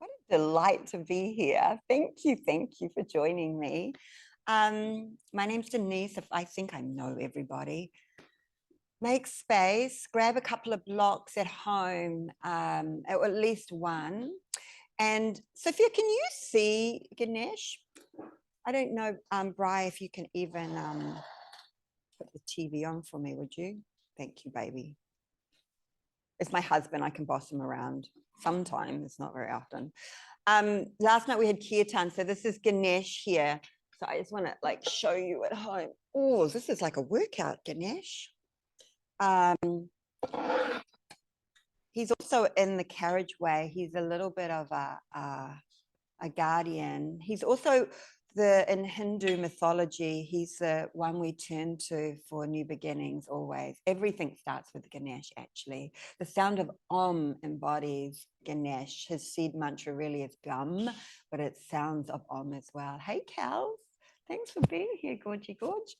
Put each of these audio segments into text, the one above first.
What a delight to be here. Thank you for joining me. My name's Denise. If I think I know everybody, make space, grab a couple of blocks at home, or at least one. And Sophia, can you see Ganesh? I don't know, Bri, if you can even put the TV on for me, would you? Thank you, baby. It's my husband, I can boss him around sometimes, it's not very often. Last night we had kirtan, so this is Ganesh here. So I just want to like show you at home. Oh, this is like a workout, Ganesh. He's also in the carriageway. He's a little bit of a guardian. He's also in Hindu mythology, he's the one we turn to for new beginnings always. Everything starts with Ganesh, actually. The sound of Om embodies Ganesh. His seed mantra really is Gum, but it sounds of Om as well. Hey, Kels. Thanks for being here, Gorgy Gorge.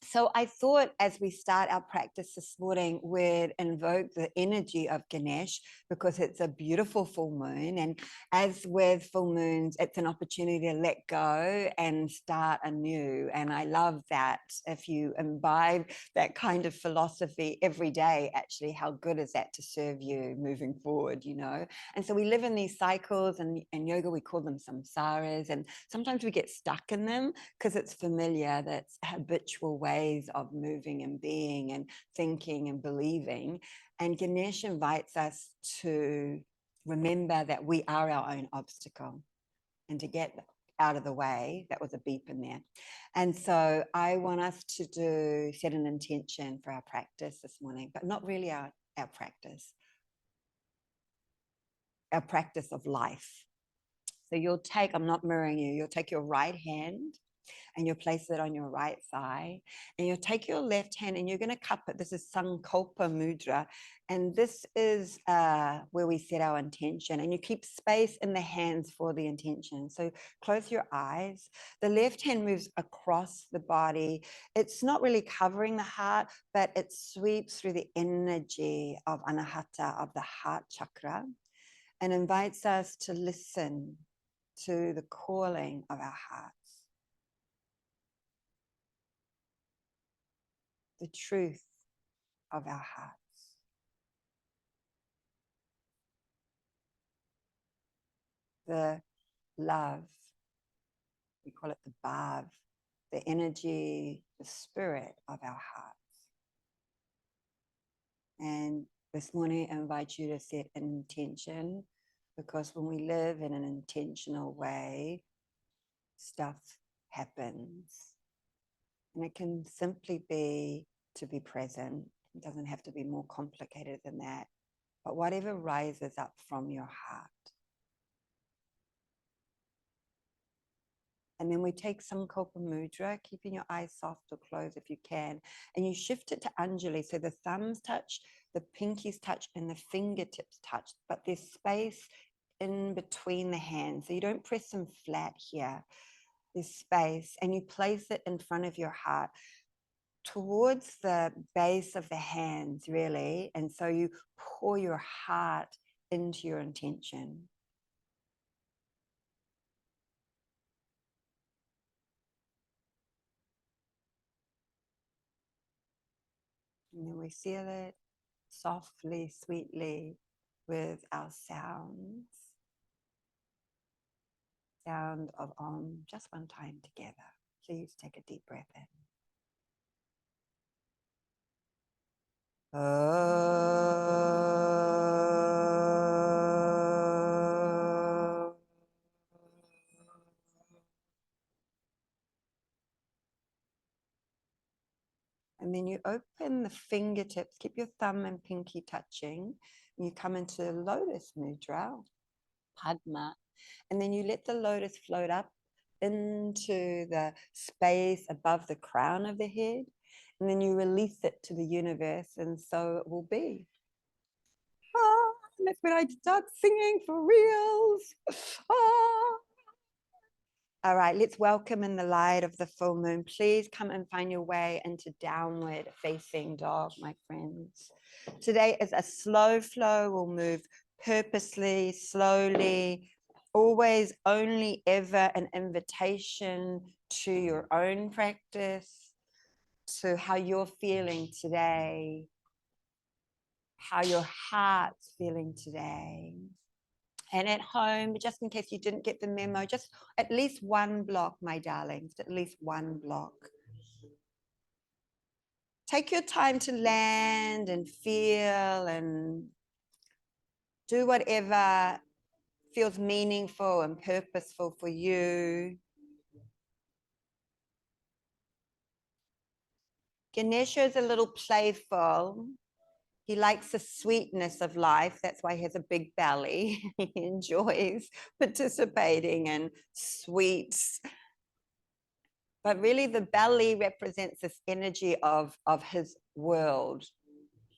So I thought as we start our practice this morning, we'd invoke the energy of Ganesh because it's a beautiful full moon. And as with full moons, it's an opportunity to let go and start anew. And I love that. If you imbibe that kind of philosophy every day, actually, how good is that to serve you moving forward, you know? And so we live in these cycles, and in yoga, we call them samsaras. And sometimes we get stuck in them because it's familiar, that's habitual ways of moving and being and thinking and believing. And Ganesh invites us to remember that we are our own obstacle and to get out of the way. That was a beep in there. And so I want us to set an intention for our practice this morning, but not really our practice of life. So you'll take, I'm not mirroring you, you'll take your right hand and you'll place it on your right thigh, and you'll take your left hand and you're going to cup it. This is Sankalpa Mudra, and this is where we set our intention, and you keep space in the hands for the intention. So close your eyes. The left hand moves across the body. It's not really covering the heart, but it sweeps through the energy of Anahata, of the heart chakra, and invites us to listen to the calling of our hearts. The truth of our hearts. The love, we call it the bhav, the energy, the spirit of our hearts. And this morning I invite you to set an intention, because when we live in an intentional way, stuff happens. And it can simply be to be present. It doesn't have to be more complicated than that. But whatever rises up from your heart. And then we take Sankalpa Mudra, keeping your eyes soft or closed if you can. And you shift it to Anjali. So the thumbs touch, the pinkies touch, and the fingertips touch. But there's space in between the hands. So you don't press them flat here. There's space. And you place it in front of your heart, towards the base of the hands, really. And so you pour your heart into your intention. And then we seal it softly, sweetly with our sounds. Sound of Om, just one time together. Please take a deep breath in. And then you open the fingertips, keep your thumb and pinky touching, and you come into Lotus Mudra, Padma, and then you let the lotus float up into the space above the crown of the head, and then you release it to the universe, and so it will be. That's when I start singing for reals. All right, let's welcome in the light of the full moon. Please come and find your way into downward facing dog, my friends. Today is a slow flow. We'll move purposely, slowly, always only ever an invitation to your own practice, to how you're feeling today, how your heart's feeling today. And at home, just in case you didn't get the memo, just at least one block, my darlings, at least one block. Take your time to land and feel and do whatever feels meaningful and purposeful for you. Ganesha is a little playful. He likes the sweetness of life. That's why he has a big belly. He enjoys participating in sweets. But really the belly represents this energy of his world,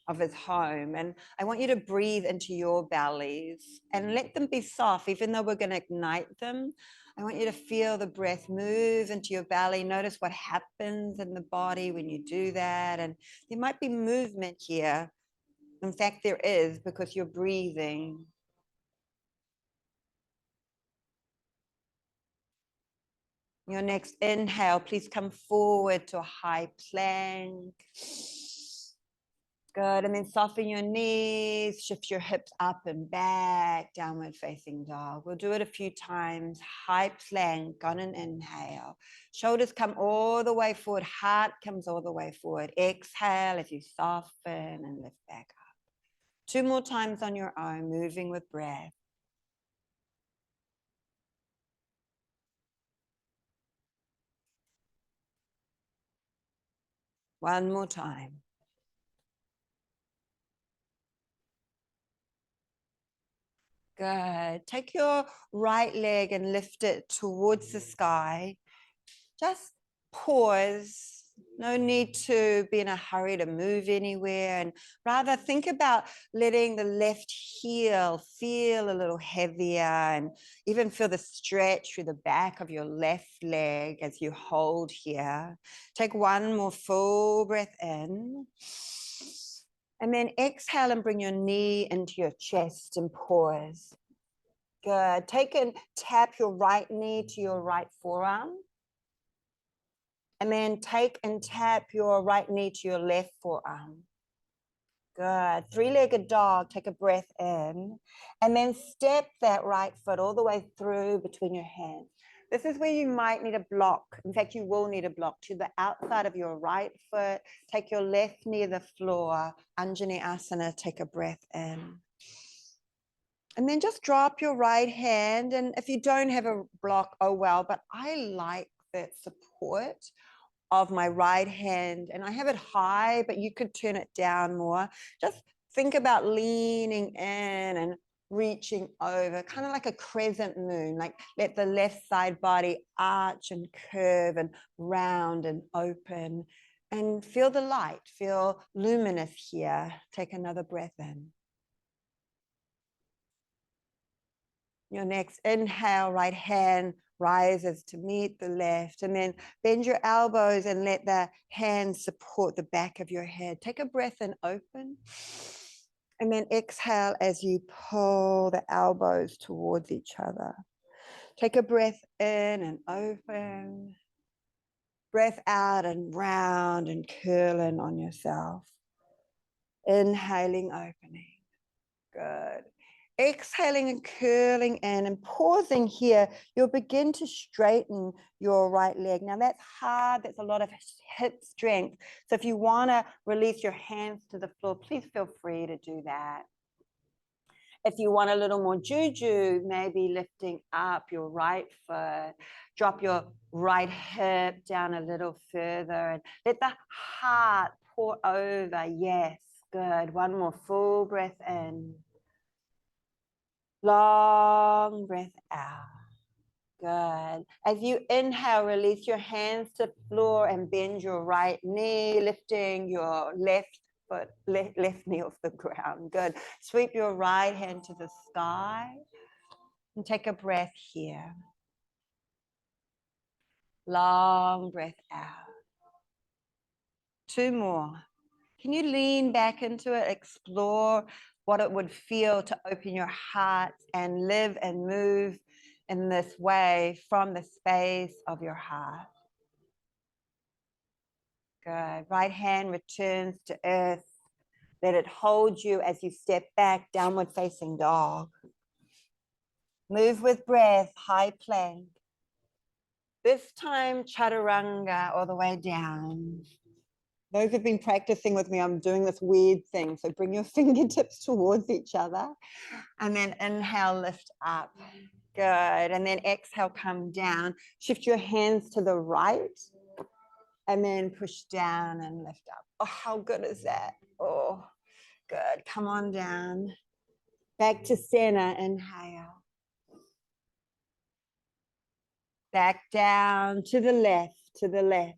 of his home. And I want you to breathe into your bellies and let them be soft, even though we're going to ignite them. I want you to feel the breath move into your belly. Notice what happens in the body when you do that. And there might be movement here. In fact, there is, because you're breathing. Your next inhale, please come forward to a high plank. Good. And then soften your knees, shift your hips up and back, downward facing dog. We'll do it a few times. High plank on an inhale. Shoulders come all the way forward. Heart comes all the way forward. Exhale as you soften and lift back up. 2 more times on your own, moving with breath. One more time. Good. Take your right leg and lift it towards the sky. Just pause. No need to be in a hurry to move anywhere. And rather think about letting the left heel feel a little heavier and even feel the stretch through the back of your left leg as you hold here. Take one more full breath in. And then exhale and bring your knee into your chest and pause. Good. Take and tap your right knee to your right forearm. And then take and tap your right knee to your left forearm. Good. 3-legged dog. Take a breath in. And then step that right foot all the way through between your hands. This is where you might need a block. In fact, you will need a block to the outside of your right foot. Take your left knee to the floor. Anjani Asana. Take a breath in. And then just drop your right hand. And if you don't have a block, oh well, but I like that support of my right hand. And I have it high, but you could turn it down more. Just think about leaning in and reaching over, kind of like a crescent moon, like let the left side body arch and curve and round and open. And feel the light, feel luminous here. Take another breath in. Your next inhale, right hand rises to meet the left, and then bend your elbows and let the hands support the back of your head. Take a breath and open. And then exhale as you pull the elbows towards each other. Take a breath in and open. Breath out and round and curling on yourself. Inhaling, opening. Good. Exhaling and curling in and pausing here, you'll begin to straighten your right leg. Now that's hard, that's a lot of hip strength. So if you want to release your hands to the floor, please feel free to do that. If you want a little more juju, maybe lifting up your right foot, drop your right hip down a little further and let the heart pour over. Yes, good. One more full breath in. Long breath out. Good. As you inhale, release your hands to the floor and bend your right knee, lifting your left foot, left knee off the ground. Good. Sweep your right hand to the sky and take a breath here. Long breath out. 2 more. Can you lean back into it, explore what it would feel to open your heart and live and move in this way from the space of your heart. Good. Right hand returns to earth. Let it hold you as you step back, downward facing dog. Move with breath, high plank. This time, chaturanga all the way down. Those who've been practicing with me, I'm doing this weird thing. So bring your fingertips towards each other and then inhale, lift up. Good. And then exhale, come down. Shift your hands to the right and then push down and lift up. Oh, how good is that? Oh, good. Come on down. Back to center, inhale. Back down to the left, to the left.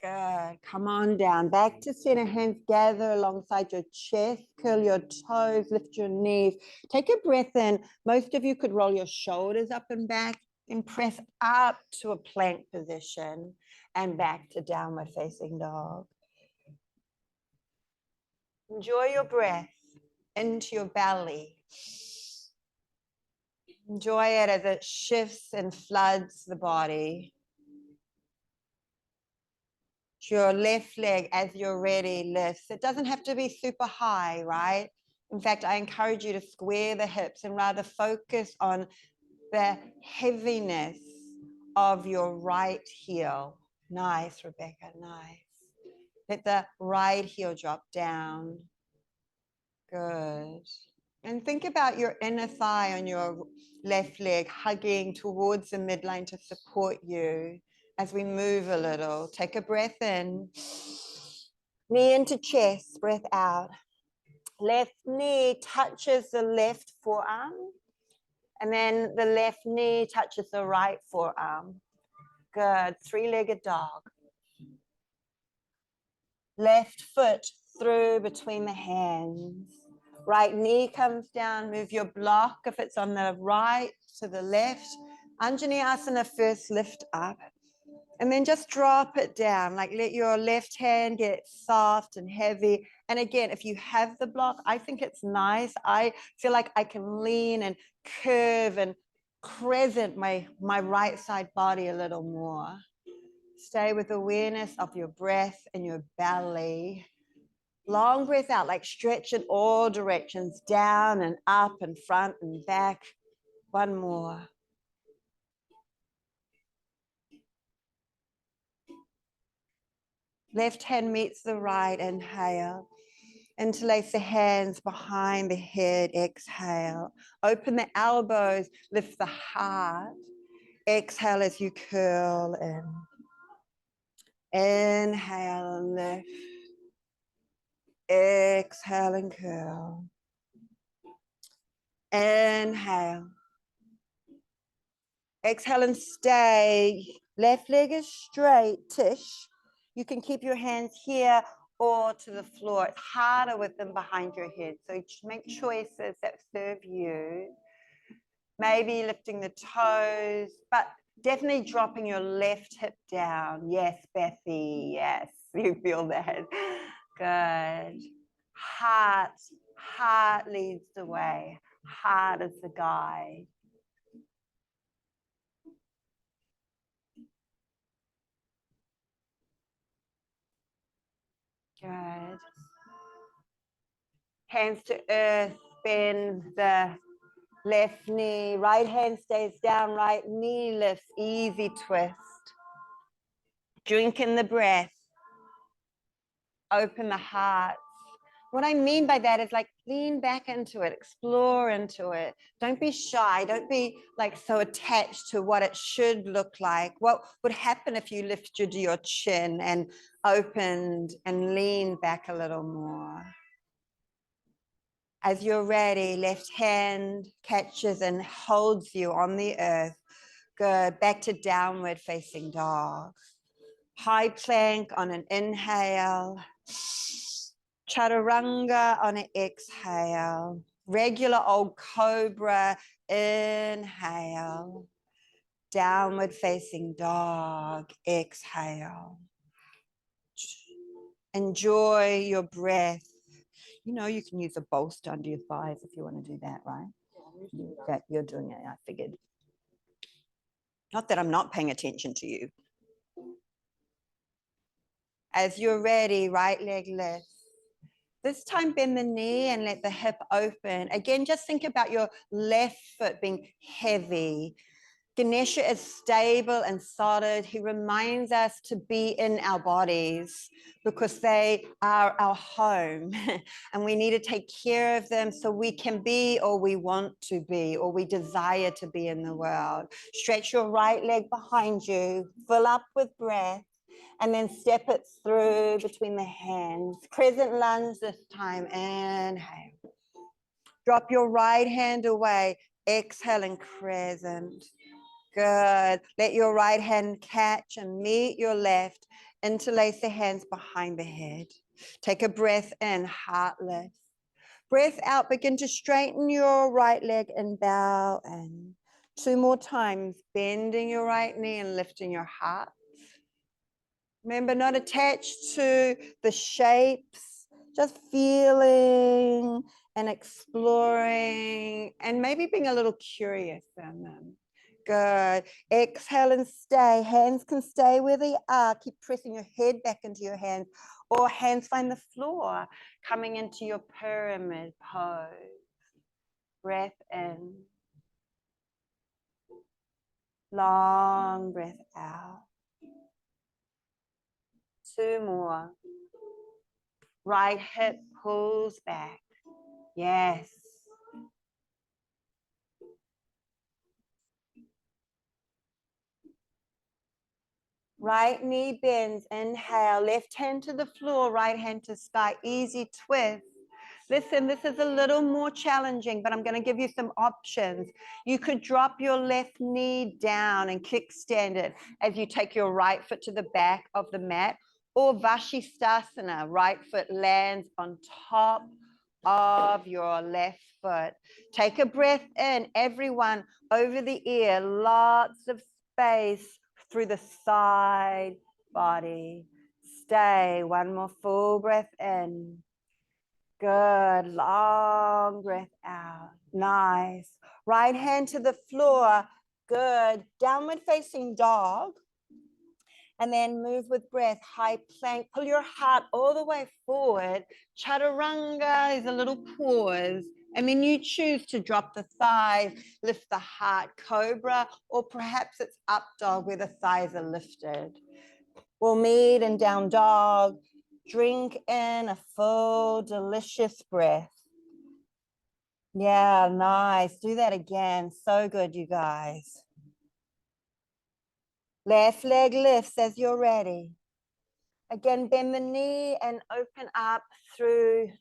Good. Come on down. Back to center. Hands gather alongside your chest. Curl your toes. Lift your knees. Take a breath in. Most of you could roll your shoulders up and back and press up to a plank position and back to downward facing dog. Enjoy your breath into your belly. Enjoy it as it shifts and floods the body. Your left leg, as you're ready, lifts. It doesn't have to be super high, right? In fact, I encourage you to square the hips and rather focus on the heaviness of your right heel. Nice, Rebecca, nice. Let the right heel drop down. Good. And think about your inner thigh on your left leg hugging towards the midline to support you. As we move a little, take a breath in, knee into chest, breath out. Left knee touches the left forearm, and then the left knee touches the right forearm. Good, three-legged dog. Left foot through between the hands. Right knee comes down, move your block if it's on the right to the left. Anjaneyasana first, lift up. And then just drop it down, like let your left hand get soft and heavy. And again, if you have the block, I think it's nice. I feel like I can lean and curve and crescent my right side body a little more. Stay with awareness of your breath and your belly. Long breath out, like stretch in all directions, down and up and front and back. One more. Left hand meets the right, inhale. Interlace the hands behind the head, exhale. Open the elbows, lift the heart. Exhale as you curl in. Inhale and lift. Exhale and curl. Inhale. Exhale and stay. Left leg is straight, Tish. You can keep your hands here or to the floor. It's harder with them behind your head. So make choices that serve you. Maybe lifting the toes, but definitely dropping your left hip down. Yes, Bethy, yes, you feel that. Good. Heart leads the way. Heart is the guide. Good. Hands to earth, bend the left knee, right hand stays down, right knee lifts, easy twist. Drink in the breath. Open the heart. What I mean by that is like lean back into it, explore into it. Don't be shy. Don't be like so attached to what it should look like. What would happen if you lifted your chin and opened and leaned back a little more? As you're ready, left hand catches and holds you on the earth. Good. Back to downward facing dog. High plank on an inhale. Chaturanga on an exhale. Regular old cobra, inhale. Downward facing dog, exhale. Enjoy your breath. You know, you can use a bolster under your thighs if you want to do that, right? That you're doing it, I figured. Not that I'm not paying attention to you. As you're ready, right leg lifts. This time bend the knee and let the hip open. Again, just think about your left foot being heavy. Ganesha is stable and solid. He reminds us to be in our bodies because they are our home and we need to take care of them so we can be or we want to be or we desire to be in the world. Stretch your right leg behind you, fill up with breath, and then step it through between the hands. Crescent lunge this time. Inhale. Drop your right hand away. Exhale and crescent. Good. Let your right hand catch and meet your left. Interlace the hands behind the head. Take a breath in, heart lift. Breath out, begin to straighten your right leg and bow in. 2 more times, bending your right knee and lifting your heart. Remember, not attached to the shapes, just feeling and exploring and maybe being a little curious in them. Good. Exhale and stay. Hands can stay where they are. Keep pressing your head back into your hands or hands find the floor, coming into your pyramid pose. Breath in. Long breath out. 2 more. Right hip pulls back. Yes. Right knee bends. Inhale. Left hand to the floor. Right hand to sky. Easy twist. Listen, this is a little more challenging, but I'm going to give you some options. You could drop your left knee down and kickstand it as you take your right foot to the back of the mat, or Vashisthasana, right foot lands on top of your left foot. Take a breath in, everyone, over the ear, lots of space through the side body. Stay, 1 more full breath in. Good, long breath out. Nice. Right hand to the floor. Good. Downward facing dog. And then move with breath. High plank. Pull your heart all the way forward. Chaturanga is a little pause. And then you choose to drop the thighs, lift the heart, cobra, or perhaps it's up dog where the thighs are lifted. We'll meet in down dog. Drink in a full, delicious breath. Yeah, nice. Do that again. So good, you guys. Left leg lifts as you're ready. Again, bend the knee and open up through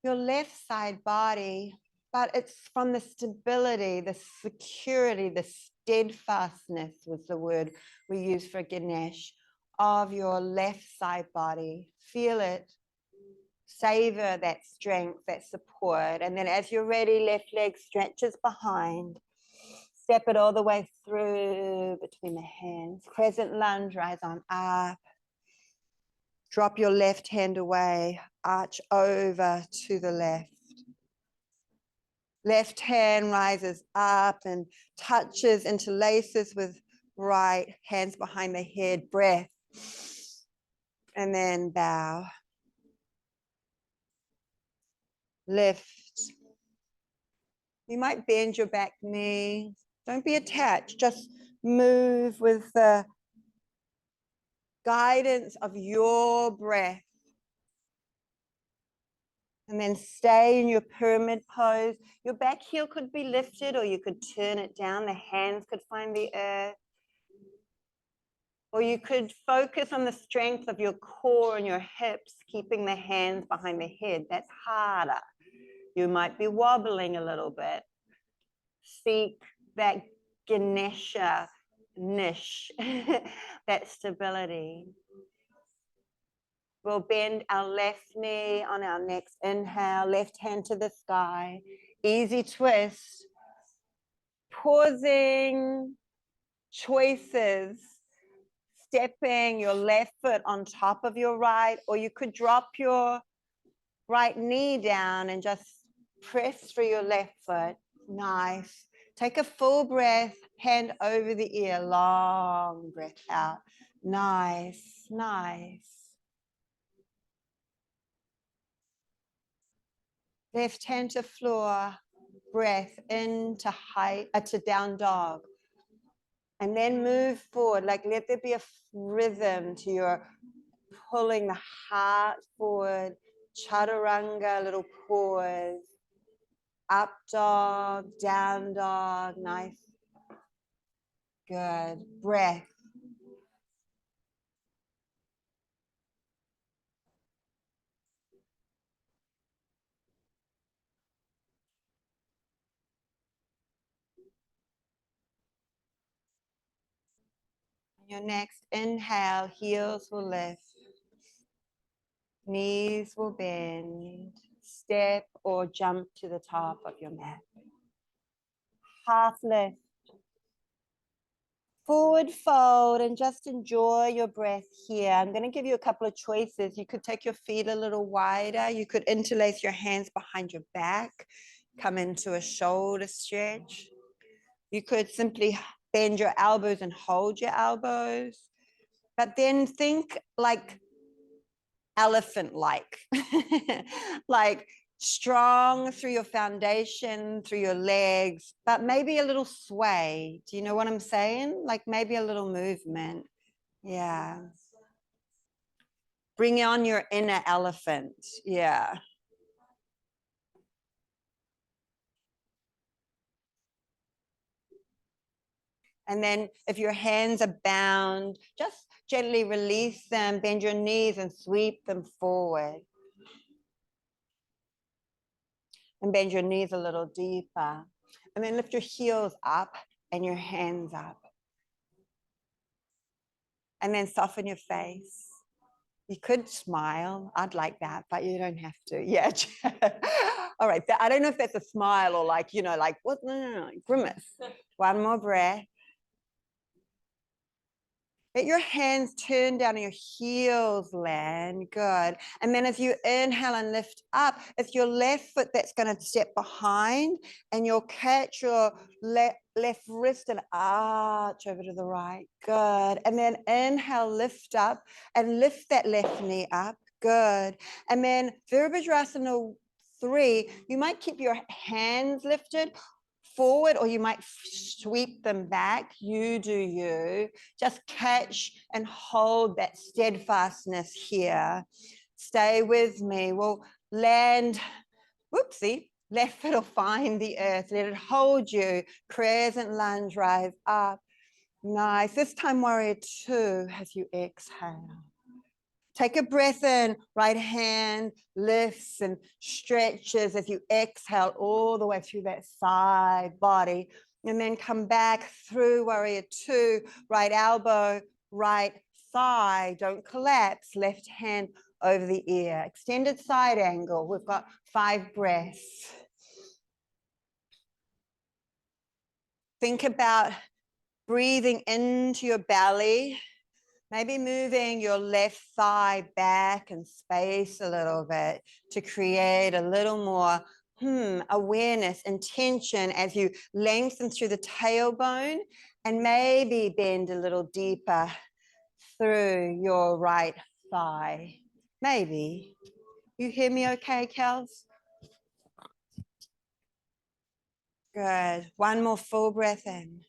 your left side body, but it's from the stability, the security, the steadfastness was the word we use for Ganesh, of your left side body. Feel it. Savor that strength, that support. And then as you're ready, left leg stretches behind. Step it all the way through between the hands. Crescent lunge, rise on up. Drop your left hand away. Arch over to the left. Left hand rises up and touches, interlaces with right. Hands behind the head. Breath. And then bow. Lift. You might bend your back knee. Don't be attached. Just move with the guidance of your breath. And then stay in your pyramid pose. Your back heel could be lifted or you could turn it down. The hands could find the earth. Or you could focus on the strength of your core and your hips, keeping the hands behind the head. That's harder. You might be wobbling a little bit. Seek that Ganesha niche, that stability. We'll bend our left knee on our next inhale, left hand to the sky. Easy twist. Pausing, choices, stepping your left foot on top of your right, or you could drop your right knee down and just press through your left foot. Nice. Take a full breath, hand over the ear, long breath out. Nice, nice. Left hand to floor, breath into to down dog. And then move forward, like let there be a rhythm to your pulling the heart forward, chaturanga, little pause, up dog, down dog, nice. Good, breath. Your next inhale, heels will lift, knees will bend, step or jump to the top of your mat. Half lift, forward fold, and just enjoy your breath here. I'm going to give you a couple of choices. You could take your feet a little wider. You could interlace your hands behind your back, come into a shoulder stretch. You could simply bend your elbows and hold your elbows, but then think like elephant-like, like strong through your foundation, through your legs, but maybe a little sway. Do you know what I'm saying? Like maybe a little movement. Yeah. Bring on your inner elephant. Yeah. And then if your hands are bound, just gently release them, bend your knees and sweep them forward. And bend your knees a little deeper. And then lift your heels up and your hands up. And then soften your face. You could smile. I'd like that, but you don't have to. Yeah. All right. I don't know if that's a smile or like, you know, like what? No, grimace. One more breath. Let your hands turn down and your heels land. Good. And then as you inhale and lift up, it's your left foot that's going to step behind, and you'll catch your left wrist and arch over to the right. Good. And then inhale, lift up and lift that left knee up. Good. And then Virabhadrasana 3, you might keep your hands lifted forward, or you might sweep them back. You do you. Just catch and hold that steadfastness here. Stay with me. We'll land, whoopsie, left foot will find the earth. Let it hold you. Crescent lunge, rise up. Nice. This time, warrior 2, as you exhale. Take a breath in, right hand lifts and stretches as you exhale all the way through that side body. And then come back through warrior 2, right elbow, right thigh. Don't collapse, left hand over the ear. Extended side angle. We've got 5 breaths. Think about breathing into your belly. Maybe moving your left thigh back and space a little bit to create a little more awareness, intention as you lengthen through the tailbone, and maybe bend a little deeper through your right thigh. Maybe. You hear me okay, Kels? Good. One more full breath in.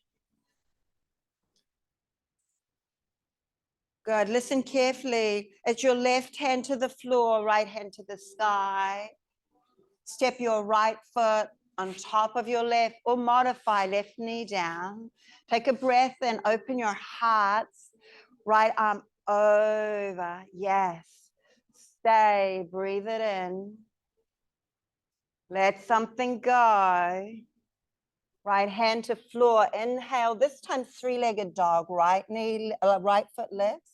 Good. Listen carefully. It's your left hand to the floor, right hand to the sky. Step your right foot on top of your left, or modify left knee down. Take a breath and open your hearts. Right arm over. Yes. Stay. Breathe it in. Let something go. Right hand to floor. Inhale. This time 3-legged dog. Right foot lifts.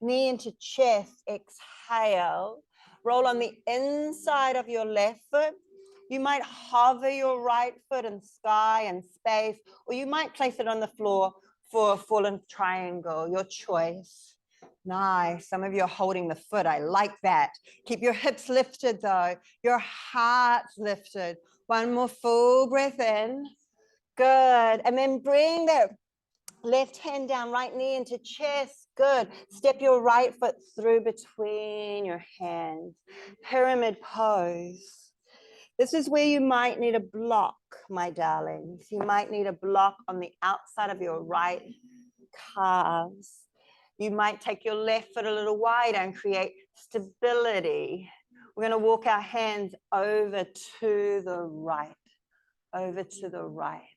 Knee into chest. Exhale. Roll on the inside of your left foot. You might hover your right foot in sky and space, or you might place it on the floor for a fallen triangle, your choice. Nice. Some of you are holding the foot. I like that. Keep your hips lifted though. Your heart's lifted. One more full breath in. Good. And then bring that left hand down, right knee into chest. Good. Step your right foot through between your hands. Pyramid pose. This is where you might need a block, my darlings. You might need a block on the outside of your right calves. You might take your left foot a little wider and create stability. We're going to walk our hands over to the right, over to the right.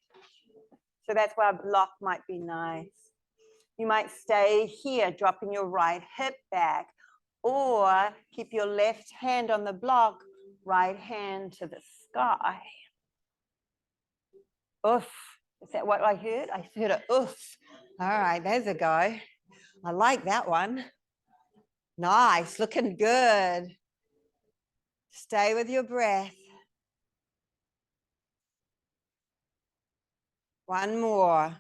So that's why a block might be nice. You might stay here, dropping your right hip back, or keep your left hand on the block, right hand to the sky. Oof. Is that what I heard? I heard a oof. All right, there's a go. I like that one. Nice, looking good. Stay with your breath. One more.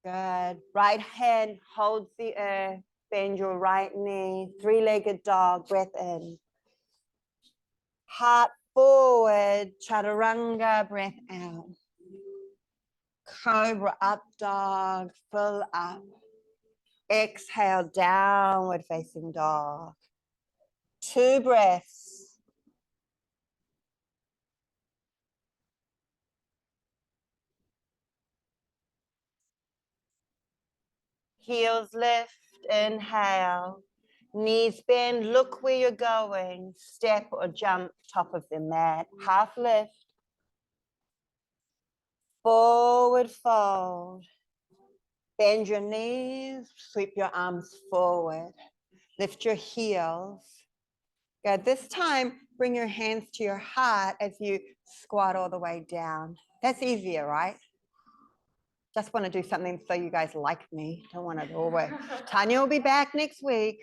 Good. Right hand holds the earth. Bend your right knee. Three-legged dog. Breath in. Heart forward. Chaturanga. Breath out. Cobra up dog. Full up. Exhale. Downward facing dog. 2 breaths. Heels lift, inhale. Knees bend, look where you're going. Step or jump top of the mat. Half lift. Forward fold. Bend your knees, sweep your arms forward. Lift your heels. Good. This time, bring your hands to your heart as you squat all the way down. That's easier, right? Just want to do something so you guys like me. Don't want it all work. Tanya will be back next week.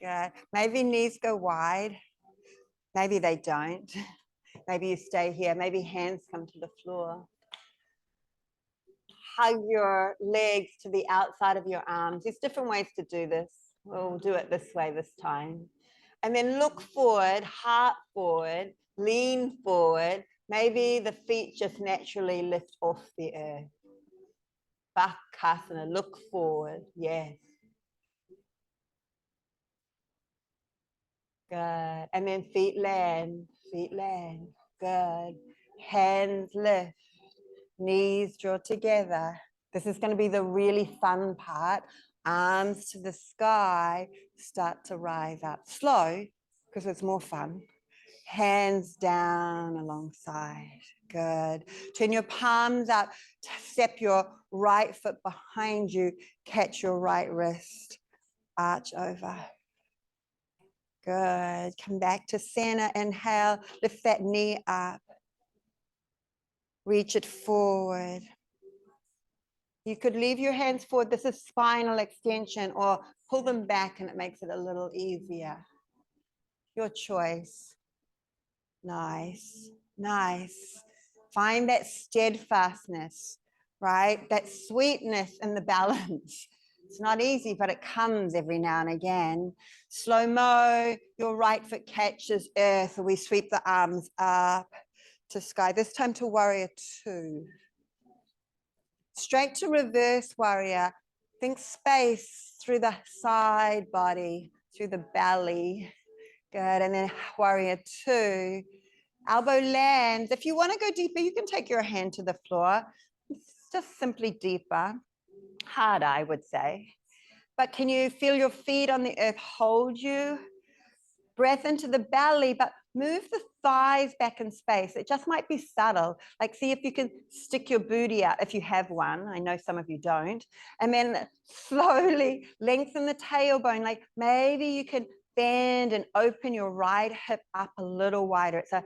Good. Maybe knees go wide. Maybe they don't. Maybe you stay here. Maybe hands come to the floor. Hug your legs to the outside of your arms. There's different ways to do this. We'll do it this way this time. And then look forward, heart forward, lean forward. Maybe the feet just naturally lift off the earth. Bakasana, look forward. Yes. Good. And then feet land, feet land. Good. Hands lift, knees draw together. This is going to be the really fun part. Arms to the sky, start to rise up. Slow, because it's more fun. Hands down alongside. Good. Turn your palms up. Step your right foot behind you. Catch your right wrist. Arch over. Good. Come back to center. Inhale. Lift that knee up. Reach it forward. You could leave your hands forward. This is spinal extension, or pull them back and it makes it a little easier. Your choice. Nice. Nice. Find that steadfastness, right? That sweetness in the balance. It's not easy, but it comes every now and again. Slow-mo, your right foot catches earth. We sweep the arms up to sky. This time to warrior 2. Straight to reverse warrior. Think space through the side body, through the belly. Good. And then warrior 2. Elbow lands. If you want to go deeper, you can take your hand to the floor. It's just simply deeper. Hard, I would say. But can you feel your feet on the earth hold you? Breath into the belly, but move the thighs back in space. It just might be subtle. Like, see if you can stick your booty out if you have one. I know some of you don't. And then slowly lengthen the tailbone. Like maybe you can bend and open your right hip up a little wider. It's a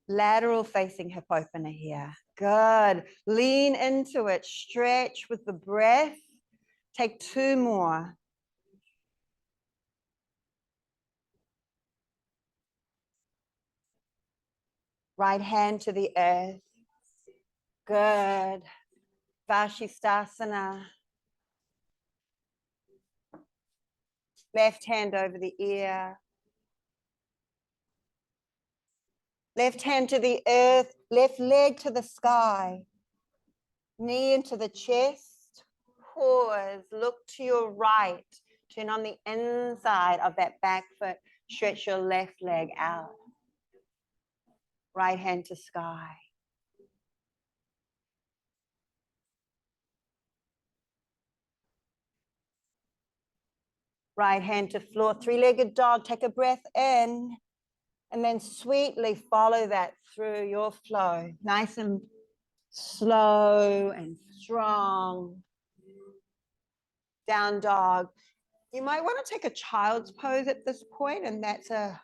lateral facing hip opener here. Good. Lean into it. Stretch with the breath. Take 2 more. Right hand to the earth. Good. Vashisthasana. Left hand over the ear. Left hand to the earth, left leg to the sky. Knee into the chest. Pause, look to your right. Turn on the inside of that back foot. Stretch your left leg out. Right hand to sky. Right hand to floor, three-legged dog. Take a breath in and then sweetly follow that through your flow. Nice and slow and strong. Down dog. You might want to take a child's pose at this point, and that's a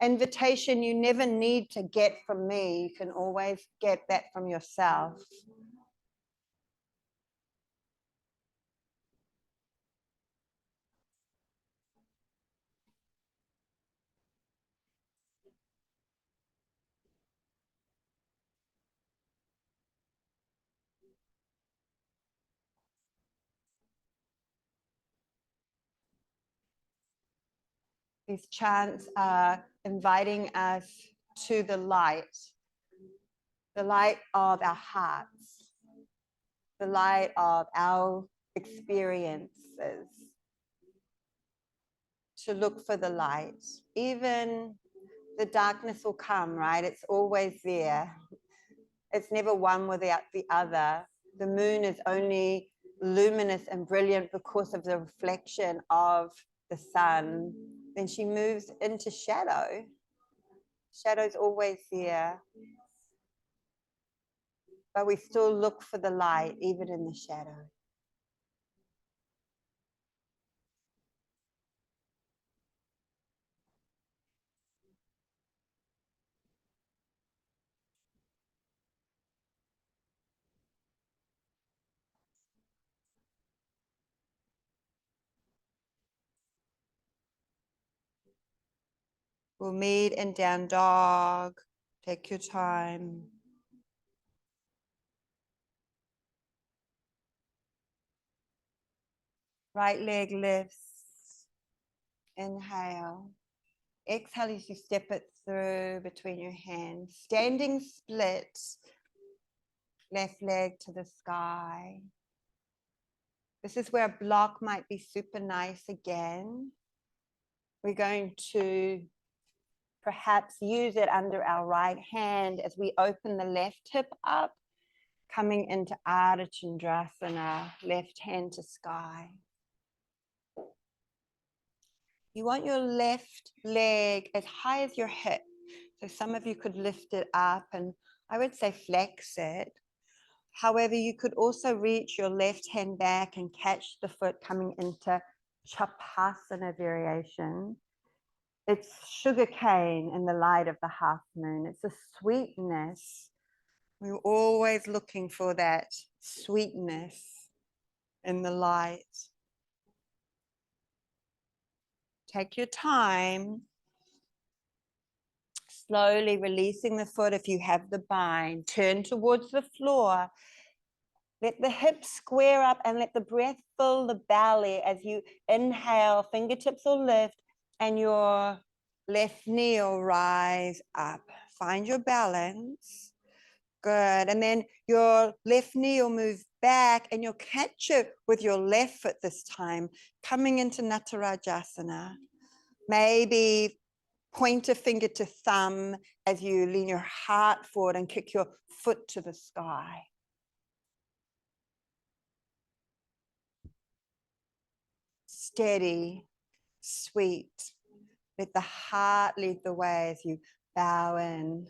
invitation you never need to get from me. You can always get that from yourself. These chants are inviting us to the light of our hearts, the light of our experiences, to look for the light. Even the darkness will come, right? It's always there. It's never one without the other. The moon is only luminous and brilliant because of the reflection of the sun. Then she moves into shadow. Shadow's always there. But we still look for the light, even in the shadow. We'll meet in down dog. Take your time. Right leg lifts. Inhale. Exhale as you step it through between your hands. Standing split. Left leg to the sky. This is where a block might be super nice again. We're going to perhaps use it under our right hand as we open the left hip up, coming into Ardha Chandrasana, left hand to sky. You want your left leg as high as your hip. So some of you could lift it up, and I would say flex it. However, you could also reach your left hand back and catch the foot coming into Chapasana variation. It's sugar cane in the light of the half moon. It's a sweetness. We're always looking for that sweetness in the light. Take your time. Slowly releasing the foot if you have the bind. Turn towards the floor. Let the hips square up and let the breath fill the belly as you inhale. Fingertips will lift and your left knee will rise up. Find your balance. Good. And then your left knee will move back and you'll catch it with your left foot this time, coming into Natarajasana. Maybe point a finger to thumb as you lean your heart forward and kick your foot to the sky. Steady, sweet. Let the heart lead the way as you bow in.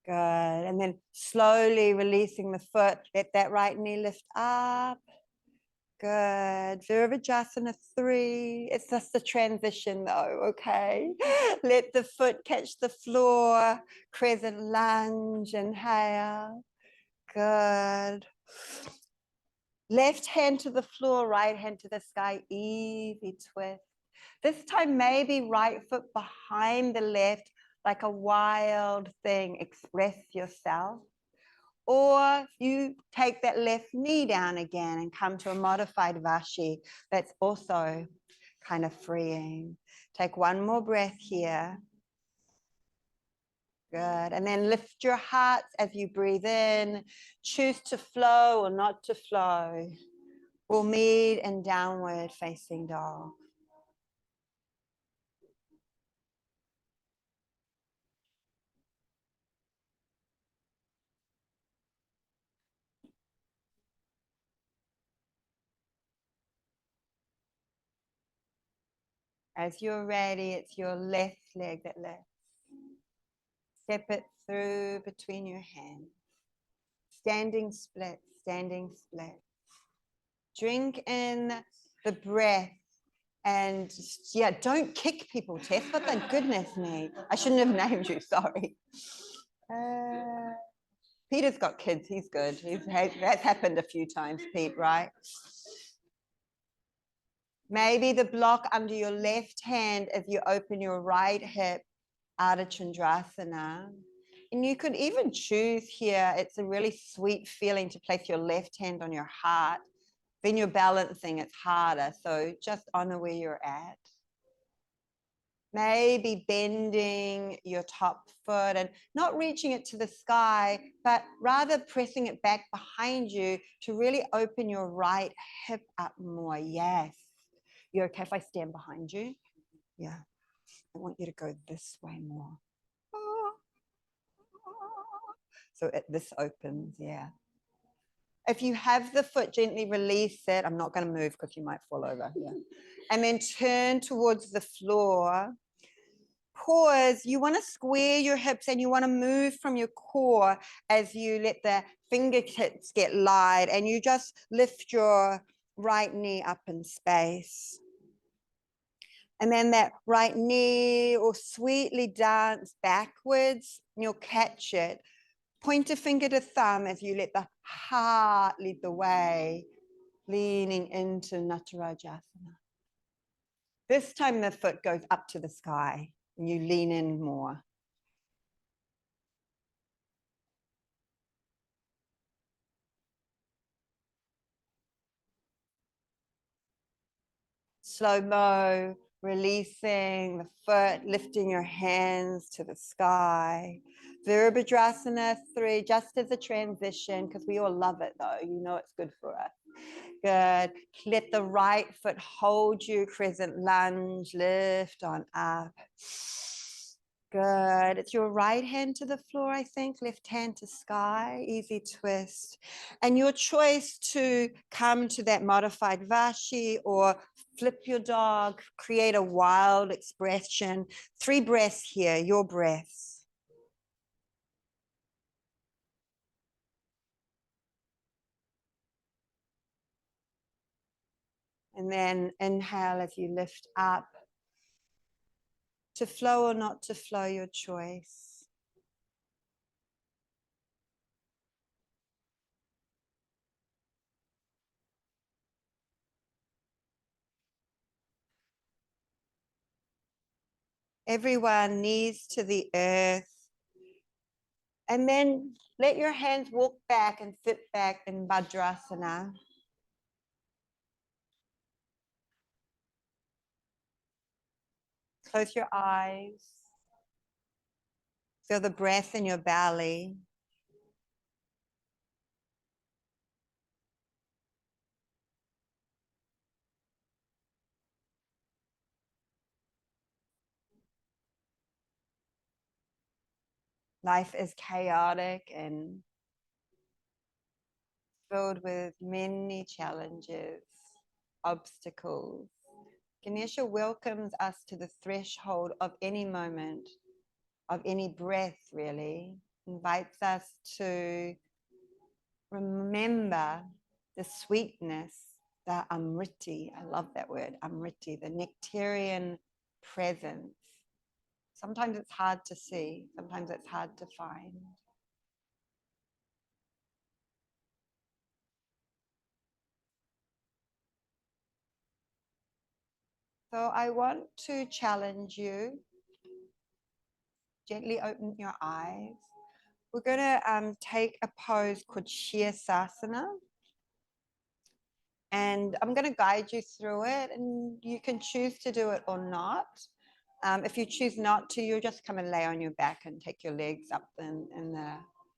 Good. And then slowly releasing the foot. Let that right knee lift up. Good. Virabhadrasana 3. It's just a transition though, okay? Let the foot catch the floor. Crescent lunge. Inhale. Good. Left hand to the floor, right hand to the sky. Easy twist. This time maybe right foot behind the left. like a wild thing, express yourself. Or you take that left knee down again and come to a modified Vashi. That's also kind of freeing. Take one more breath here. Good. And then lift your hearts as you breathe in. Choose to flow or not to flow. We'll meet in downward facing dog. As you're ready, it's your left leg that lifts. Step it through between your hands. Standing split, standing split. Drink in the breath and yeah, don't kick people, Tess. What the goodness me. I shouldn't have named you, sorry. Peter's got kids, he's good. That's happened a few times, Pete, right? Maybe the block under your left hand as you open your right hip, Ardha Chandrasana. And you could even choose here, it's a really sweet feeling to place your left hand on your heart. When you're balancing, it's harder. So just honor where you're at. Maybe bending your top foot and not reaching it to the sky, but rather pressing it back behind you to really open your right hip up more. Yes. You're okay if I stand behind you? Yeah. I want you to go this way more. So this opens, yeah. If you have the foot, gently release it. I'm not going to move because you might fall over. Yeah. And then turn towards the floor. Pause. You want to square your hips and you want to move from your core as you let the fingertips get light and you just lift your right knee up in space. And then that right knee will sweetly dance backwards and you'll catch it. Pointer finger to thumb as you let the heart lead the way, leaning into Natarajasana. This time the foot goes up to the sky and you lean in more. Slow-mo, releasing the foot, lifting your hands to the sky. Virabhadrasana 3, just as a transition, because we all love it though. You know it's good for us. Good. Let the right foot hold you, crescent lunge, lift on up. Good. It's your right hand to the floor, I think, left hand to sky, easy twist. And your choice to come to that modified Vashi or flip your dog, create a wild expression. 3 breaths here, your breaths. And then inhale as you lift up. To flow or not to flow, your choice. Everyone, knees to the earth. And then let your hands walk back and sit back in Vajrasana. Close your eyes. Feel the breath in your belly. Life is chaotic and filled with many challenges, obstacles. Ganesha welcomes us to the threshold of any moment, of any breath, really. Invites us to remember the sweetness, the amriti. I love that word, amriti, the nectarian presence. Sometimes it's hard to see, sometimes it's hard to find. So I want to challenge you gently open your eyes. We're going to take a pose called Shirsasana. And I'm going to guide you through it, and you can choose to do it or not. If you choose not to, you'll just come and lay on your back and take your legs up in the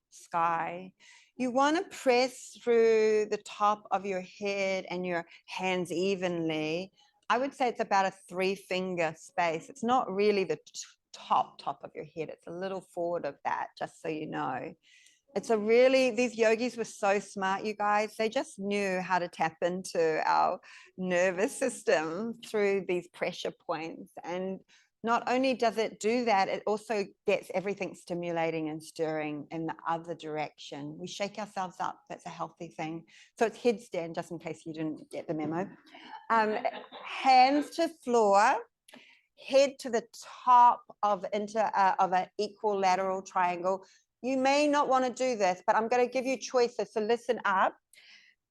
sky. You want to press through the top of your head and your hands evenly. I would say it's about a 3-finger space. It's not really the top of your head. It's a little forward of that, just so you know. It's a really, these yogis were so smart, you guys. They just knew how to tap into our nervous system through these pressure points. And not only does it do that, it also gets everything stimulating and stirring in the other direction. We shake ourselves up. That's a healthy thing. So it's headstand, just in case you didn't get the memo. Hands to floor, head to the top of an equilateral triangle. You may not want to do this, but I'm going to give you choices. So listen up.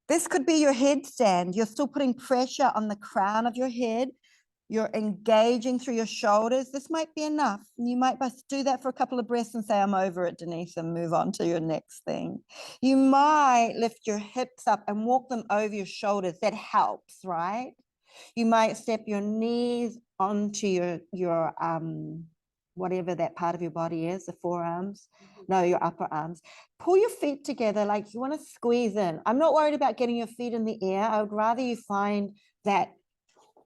This could be your headstand. You're still putting pressure on the crown of your head. You're engaging through your shoulders. This might be enough. You might just do that for a couple of breaths and say, I'm over it, Denise, and move on to your next thing. You might lift your hips up and walk them over your shoulders. That helps, right? You might step your knees onto your whatever that part of your body is, the forearms, no, your upper arms. Pull your feet together like you want to squeeze in. I'm not worried about getting your feet in the air. I would rather you find that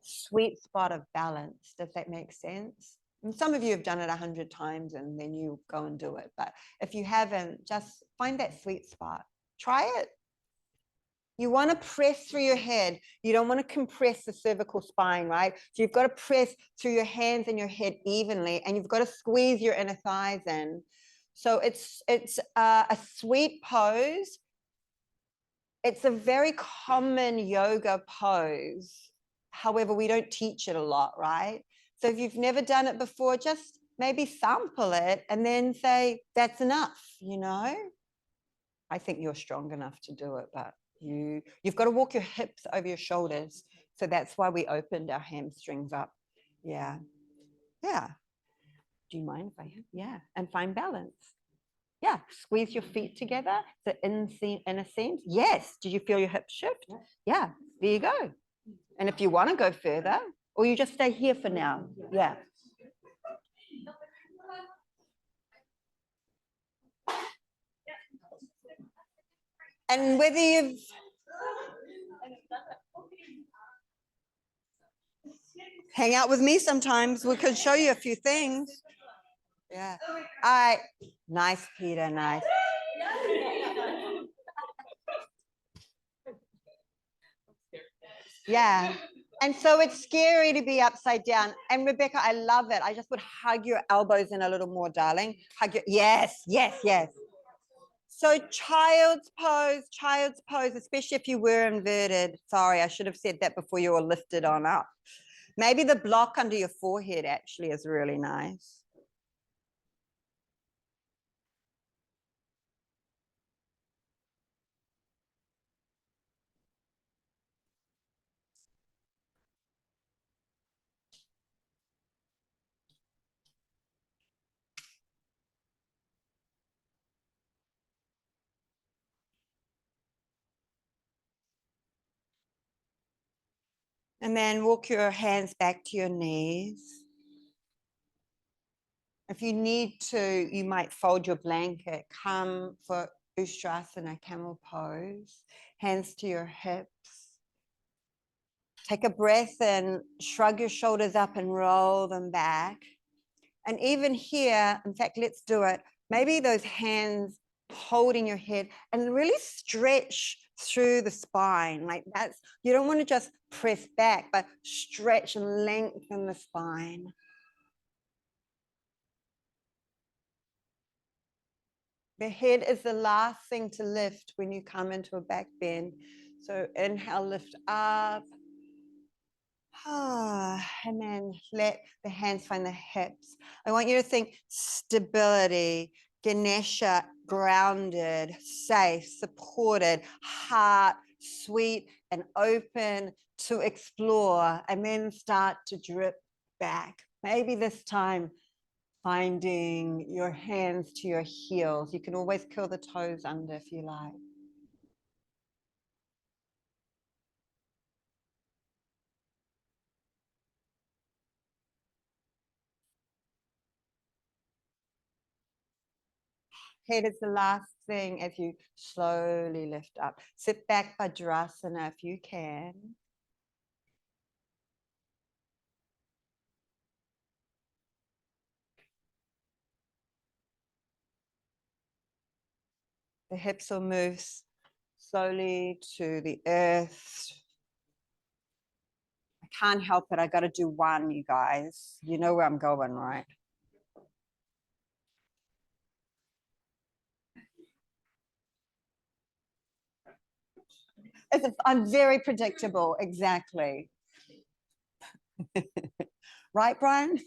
sweet spot of balance. Does that make sense? And some of you have done it 100 times and then you go and do it. But if you haven't, just find that sweet spot. Try it. You want to press through your head. You don't want to compress the cervical spine, right? So you've got to press through your hands and your head evenly, and you've got to squeeze your inner thighs in. So it's a sweet pose. It's a very common yoga pose. However, we don't teach it a lot, right? So if you've never done it before, just maybe sample it and then say, that's enough, you know? I think you're strong enough to do it, but you've got to walk your hips over your shoulders. So that's why we opened our hamstrings up. Yeah. Yeah. Do you mind if I have? Yeah. And find balance. Yeah. Squeeze your feet together. The inner seams. Yes. Did you feel your hips shift? Yeah. There you go. And if you want to go further, or you just stay here for now. Yeah. And whether you've hang out with me sometimes, we could show you a few things. Yeah. All right. Nice, Peter. Nice. Yeah. And so it's scary to be upside down. And Rebecca, I love it. I just would hug your elbows in a little more, darling. Hug your, yes, yes, yes. So child's pose, especially if you were inverted. Sorry, I should have said that before you were lifted on up. Maybe the block under your forehead actually is really nice. And then walk your hands back to your knees. If you need to, you might fold your blanket. Come for Ustrasana, camel pose. Hands to your hips. Take a breath and shrug your shoulders up and roll them back. And even here, in fact, let's do it. Maybe those hands holding your head and really stretch through the spine. Like that's, you don't want to just press back, but stretch and lengthen the spine. The head is the last thing to lift when you come into a back bend. So inhale, lift up. And then let the hands find the hips. I want you to think stability, Ganesha, grounded, safe, supported, heart, sweet, and open to explore, and then start to drip back. Maybe this time Finding your hands to your heels. You can always curl the toes under if you like. Head is the last thing as you slowly lift up. Sit back, Vajrasana, if you can. The hips will move slowly to the earth. I can't help it. I got to do one, you guys. You know where I'm going, right? I'm very predictable. Exactly. Right, Brian?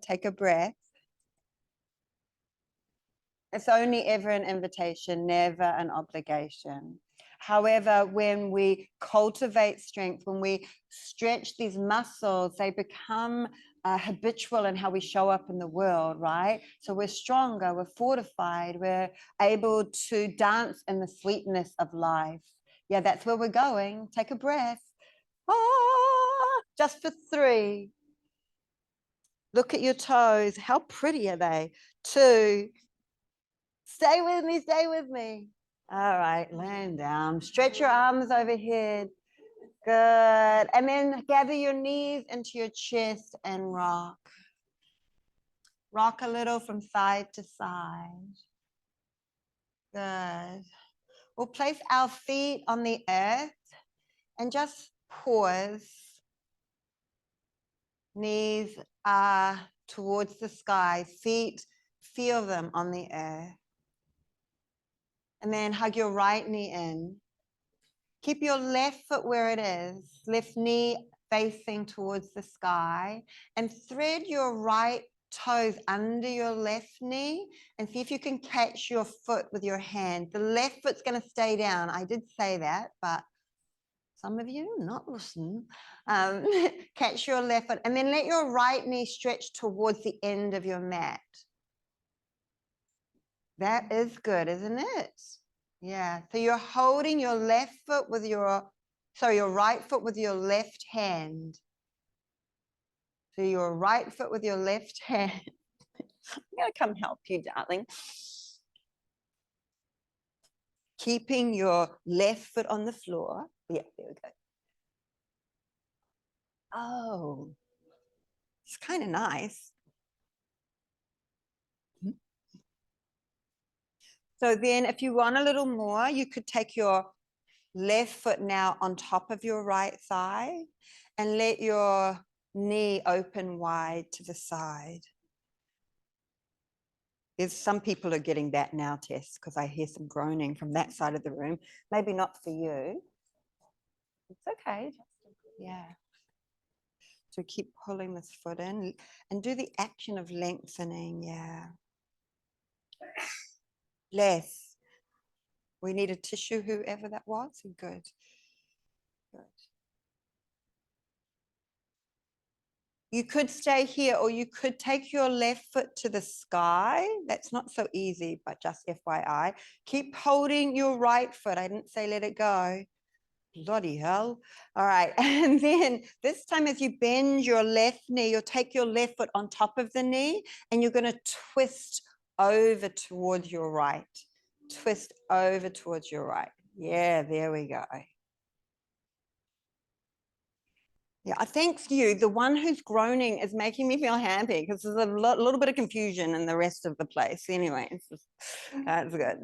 Take a breath. It's only ever an invitation, never an obligation. However, when we cultivate strength, when we stretch these muscles, they become habitual in how we show up in the world, right? So we're stronger, we're fortified, we're able to dance in the sweetness of life. Yeah, that's where we're going. Take a breath. Ah, just for 3. Look at your toes. How pretty are they? 2. Stay with me, stay with me. All right, land down. Stretch your arms overhead. Good. And then gather your knees into your chest and rock. Rock a little from side to side. Good. We'll place our feet on the earth and just pause. Knees are towards the sky. Feet, feel them on the earth. And then hug your right knee in. Keep your left foot where it is, left knee facing towards the sky, and thread your right toes under your left knee and see if you can catch your foot with your hand. The left foot's going to stay down. I did say that, but some of you not listen. Catch your left foot and then let your right knee stretch towards the end of your mat. That is good, isn't it? Yeah, so you're holding your left foot with your right foot with your left hand. So your right foot with your left hand. I'm going to come help you, darling. Keeping your left foot on the floor. Yeah, there we go. Oh, it's kind of nice. So then if you want a little more, you could take your left foot now on top of your right thigh and let your knee open wide to the side. There's some people are getting that now, Tess, because I hear some groaning from that side of the room. Maybe not for you. It's okay. Yeah. So keep pulling this foot in and do the action of lengthening. Yeah. Less. We need a tissue, whoever that was. Good. Good. You could stay here or you could take your left foot to the sky. That's not so easy, but just FYI. Keep holding your right foot. I didn't say let it go. Bloody hell. All right. And then this time as you bend your left knee, you'll take your left foot on top of the knee and you're going to twist over towards your right. Twist over towards your right. Yeah, there we go. Yeah, I thank you. The one who's groaning is making me feel happy because there's a little bit of confusion in the rest of the place. Anyway, that's good.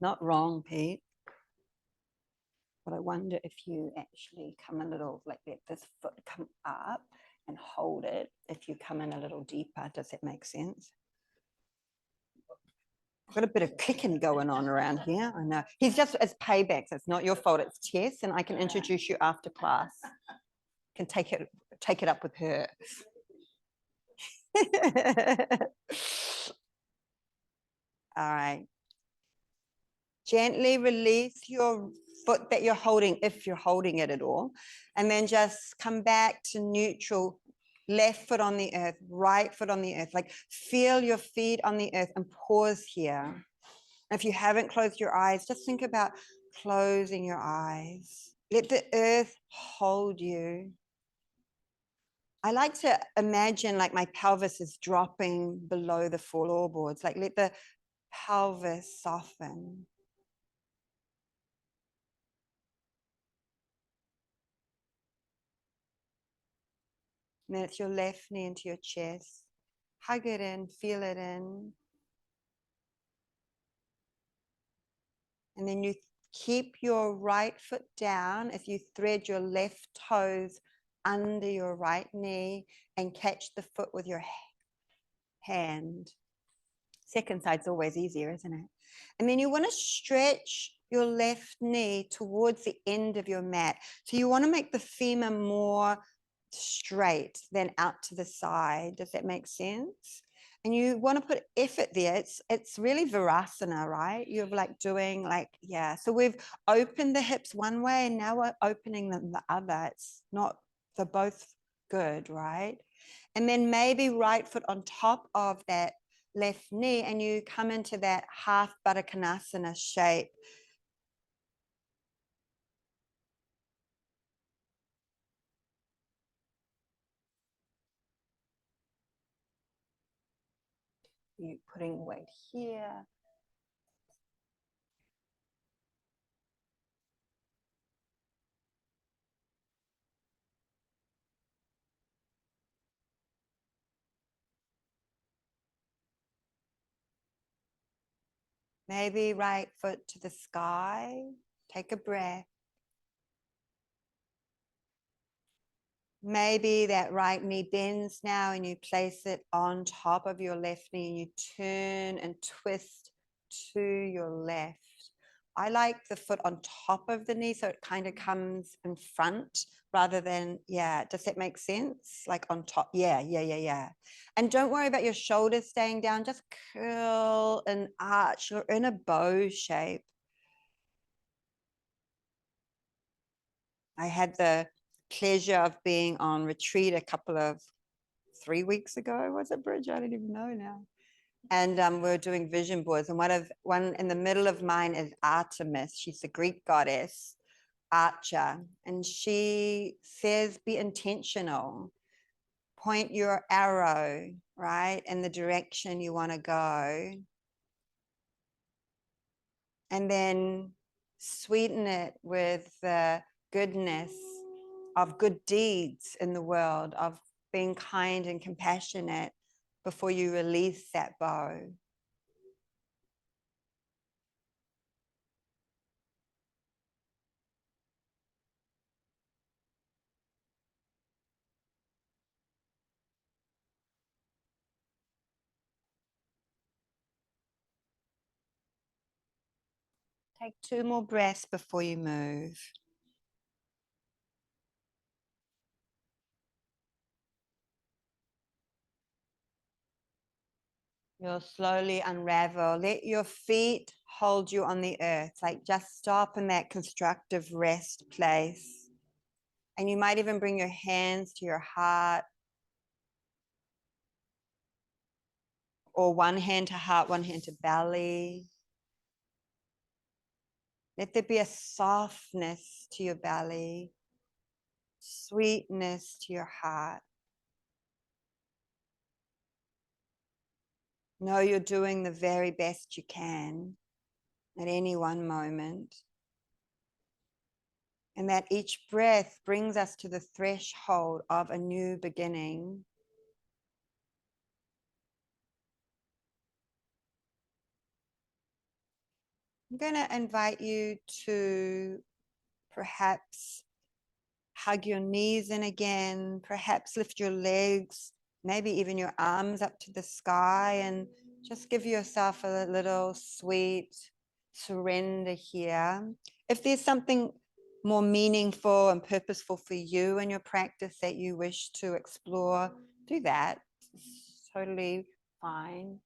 Not wrong, Pete. But I wonder if you actually come a little, like let this foot come up and hold it. If you come in a little deeper, does it make sense? Got a bit of kicking going on around here. I know. He's just as paybacks. It's not your fault. It's Tess, and I can introduce you after class. Can take it up with her. All right. Gently release your foot that you're holding, if you're holding it at all, and then just come back to neutral. left foot on the earth, right foot on the earth. Like feel your feet on the earth and pause here. If you haven't closed your eyes, just think about closing your eyes. Let the earth hold you. I like to imagine like my pelvis is dropping below the floorboards. Like let the pelvis soften. And then it's your left knee into your chest. Hug it in, feel it in. And then you keep your right foot down as you thread your left toes under your right knee and catch the foot with your hand. Second side's always easier, isn't it? And then you want to stretch your left knee towards the end of your mat. So you want to make the femur more straight than out to the side. Does that make sense? And you want to put effort there. It's really Virasana, right? You're like doing like, yeah. So we've opened the hips one way and now we're opening them the other. It's not, they're both good, right? And then maybe right foot on top of that left knee and you come into that half Baddha Konasana shape. You putting weight here. Maybe right foot to the sky. Take a breath. Maybe that right knee bends now and you place it on top of your left knee and you turn and twist to your left. I like the foot on top of the knee so it kind of comes in front rather than, yeah, does that make sense? Like on top, yeah. And don't worry about your shoulders staying down, just curl and arch. You're in a bow shape. I had the pleasure of being on retreat a couple of 3 weeks ago. Was it, Bridge? I don't even know now. And we're doing vision boards. And one in the middle of mine is Artemis. She's the Greek goddess, archer. And she says, be intentional. Point your arrow, right, in the direction you want to go. And then sweeten it with the goodness of good deeds in the world, of being kind and compassionate before you release that bow. Take 2 more breaths before you move. You'll slowly unravel. Let your feet hold you on the earth. Like just stop in that constructive rest place. And you might even bring your hands to your heart. Or one hand to heart, one hand to belly. Let there be a softness to your belly. Sweetness to your heart. Know you're doing the very best you can at any one moment. And that each breath brings us to the threshold of a new beginning. I'm going to invite you to perhaps hug your knees in again, perhaps lift your legs, maybe even your arms up to the sky, and just give yourself a little sweet surrender here. If there's something more meaningful and purposeful for you in your practice that you wish to explore, do that. It's totally fine.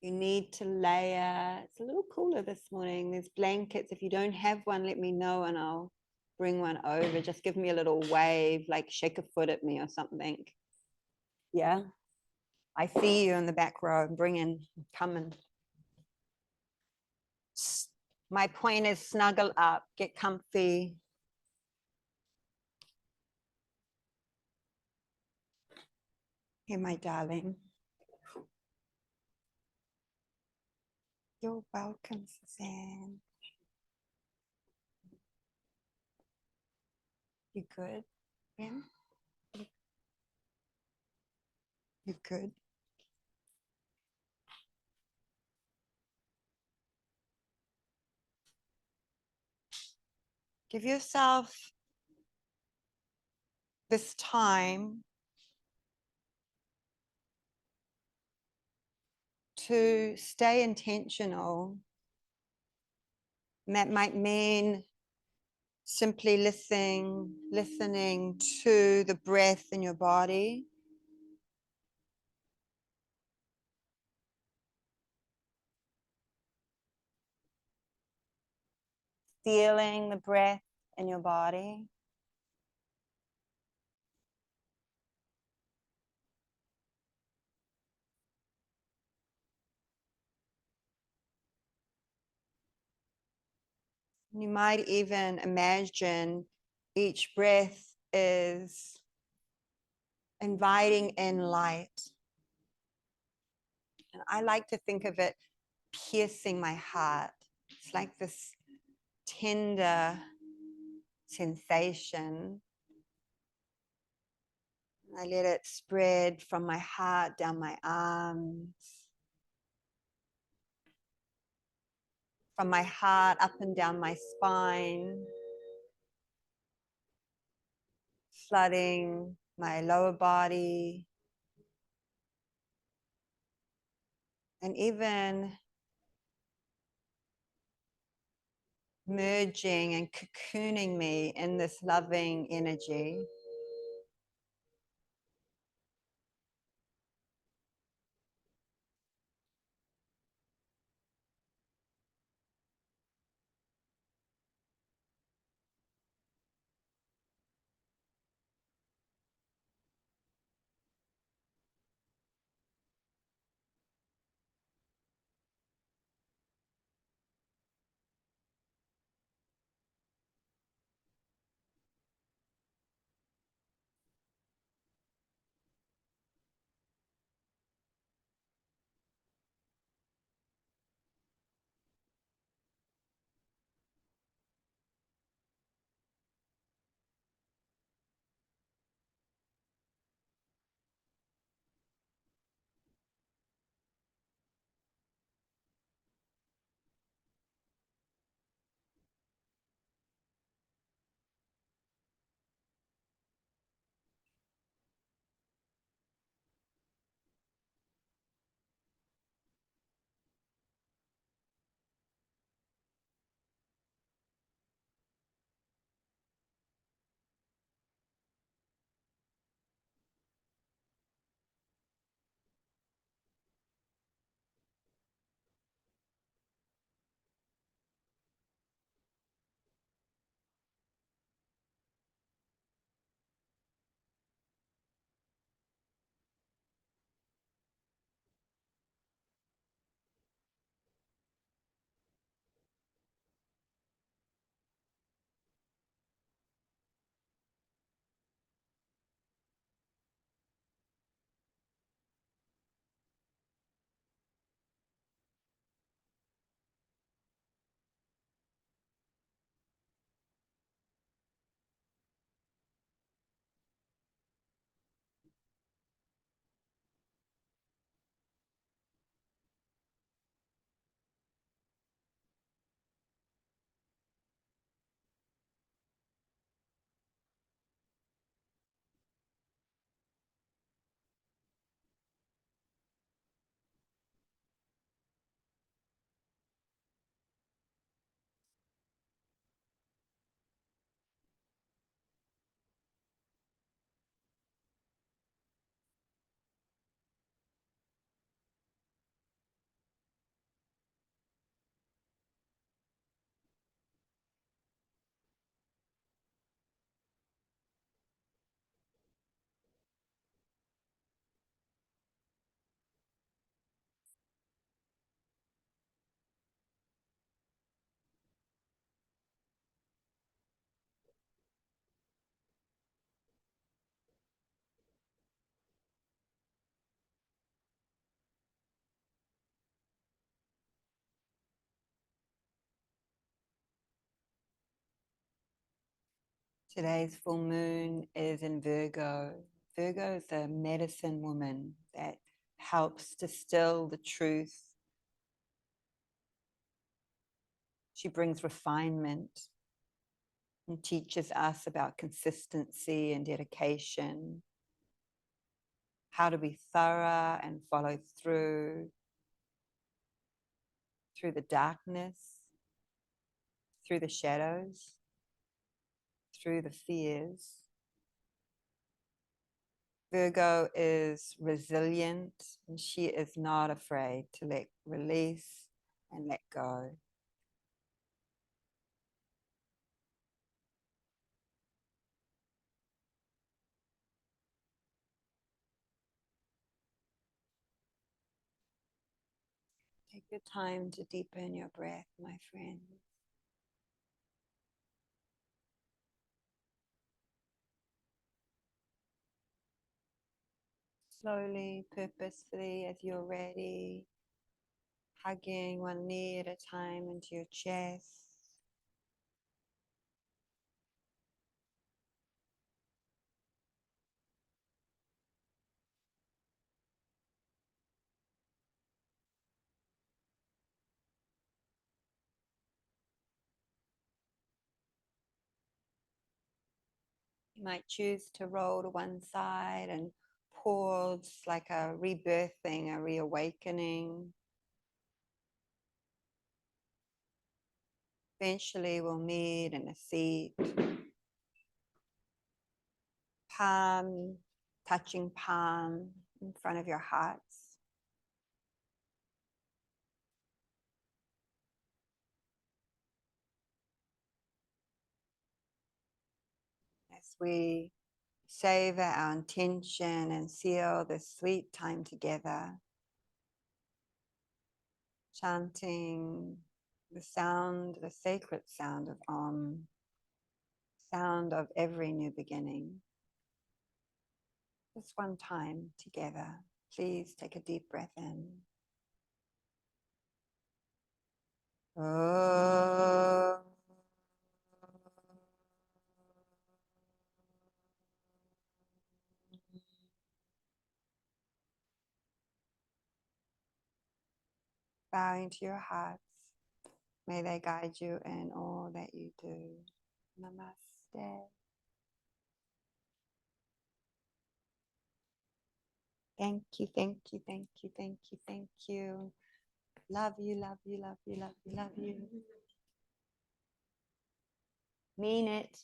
You need to layer. It's a little cooler this morning. There's blankets. If you don't have one, let me know and I'll bring one over. Just give me a little wave, like shake a foot at me or something. Yeah. I see you in the back row. Bring in, come in. My point is snuggle up, get comfy. Here, my darling. You're welcome, Suzanne. You good? Yeah. You good? Give yourself this time to stay intentional. And that might mean simply listening to the breath in your body. Feeling the breath in your body. You might even imagine each breath is inviting in light. And I like to think of it piercing my heart. It's like this tender sensation. I let it spread from my heart down my arms, from my heart up and down my spine, flooding my lower body, and even merging and cocooning me in this loving energy. Today's full moon is in Virgo. Virgo is a medicine woman that helps distill the truth. She brings refinement and teaches us about consistency and dedication, how to be thorough and follow through the darkness, through the shadows, through the fears. Virgo is resilient and she is not afraid to release and let go. Take your time to deepen your breath, my friend. Slowly, purposefully, as you're ready, hugging one knee at a time into your chest. You might choose to roll to one side and pause, like a rebirthing, a reawakening. Eventually we'll meet in a seat, palm touching palm in front of your hearts. As we savor our intention and seal this sweet time together, chanting the sound, the sacred sound of Om, sound of every new beginning. Just one time together. Please take a deep breath in. Om. Bowing to your hearts. May they guide you in all that you do. Namaste. Thank you, thank you, thank you, thank you, thank you. Love you, love you, love you, love you, love you. Mean it.